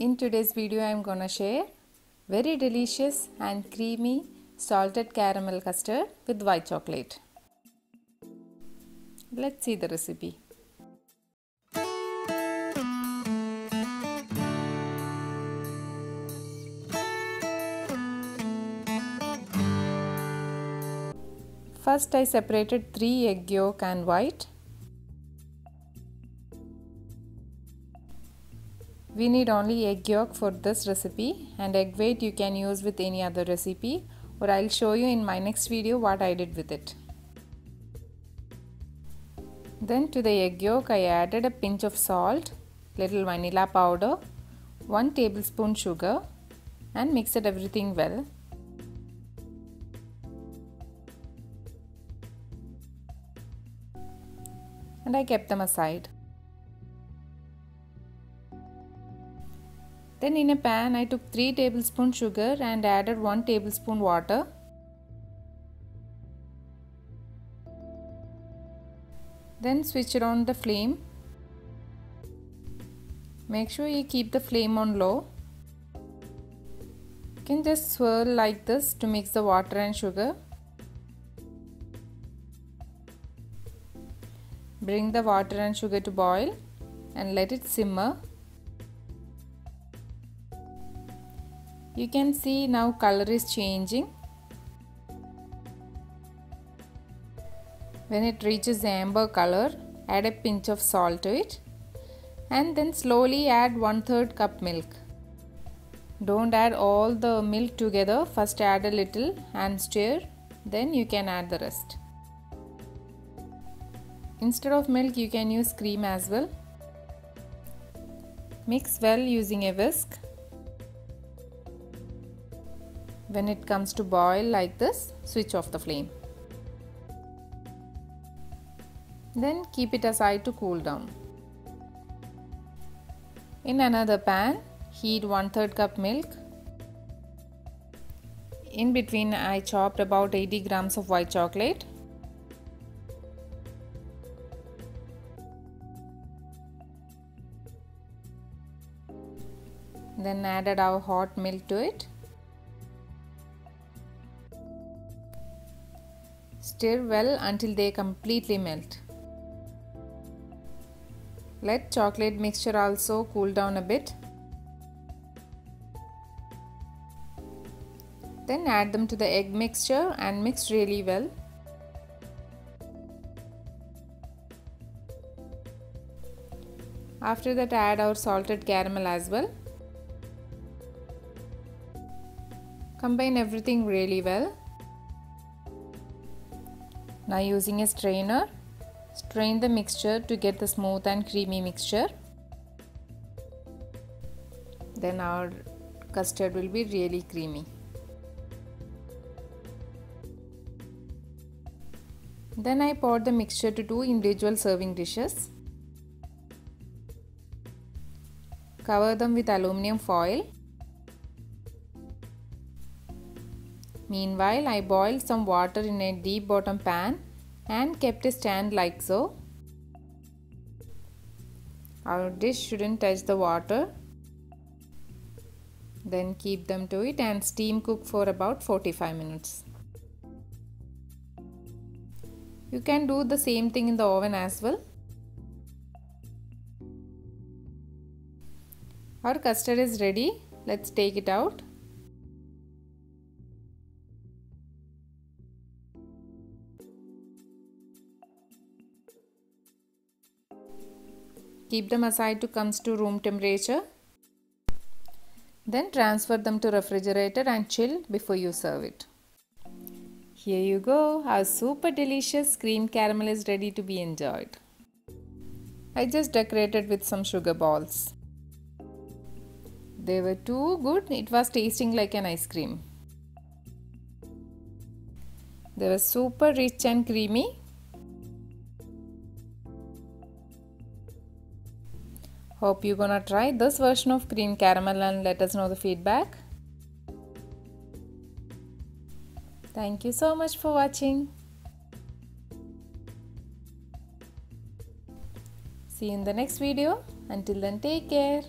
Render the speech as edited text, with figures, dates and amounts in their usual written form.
In today's video, I am gonna share very delicious and creamy salted caramel custard with white chocolate. Let's see the recipe. First, I separated 3 egg yolk and white. We need only egg yolk for this recipe, and egg white you can use with any other recipe, or I'll show you in my next video what I did with it. Then to the egg yolk I added a pinch of salt, little vanilla powder, 1 tablespoon sugar, and mixed everything well. And I kept them aside. Then in a pan I took 3 tablespoons sugar and added 1 tablespoon water. Then switch on the flame. Make sure you keep the flame on low. You can just swirl like this to mix the water and sugar. Bring the water and sugar to boil and let it simmer. You can see now color is changing. When it reaches amber color, add a pinch of salt to it and then slowly add 1/3 cup milk. Don't add all the milk together, first add a little and stir, then you can add the rest. Instead of milk you can use cream as well. Mix well using a whisk. When it comes to boil like this, switch off the flame. Then keep it aside to cool down. In another pan, heat 1/3 cup milk. In between I chopped about 80 grams of white chocolate. Then added our hot milk to it. Stir well until they completely melt. Let chocolate mixture also cool down a bit. Then add them to the egg mixture and mix really well. After that add our salted caramel as well. Combine everything really well. Now using a strainer, strain the mixture to get the smooth and creamy mixture. Then our custard will be really creamy. Then I poured the mixture to 2 individual serving dishes. Cover them with aluminum foil. Meanwhile, I boiled some water in a deep bottom pan and kept a stand like so. Our dish shouldn't touch the water. Then keep them to it and steam cook for about 45 minutes. You can do the same thing in the oven as well. Our custard is ready. Let's take it out. Keep them aside to come to room temperature. Then transfer them to refrigerator and chill before you serve it. Here you go, our super delicious cream caramel is ready to be enjoyed. I just decorated with some sugar balls. They were too good, it was tasting like an ice cream. They were super rich and creamy. Hope you're gonna try this version of cream caramel and let us know the feedback. Thank you so much for watching. See you in the next video. Until then, take care.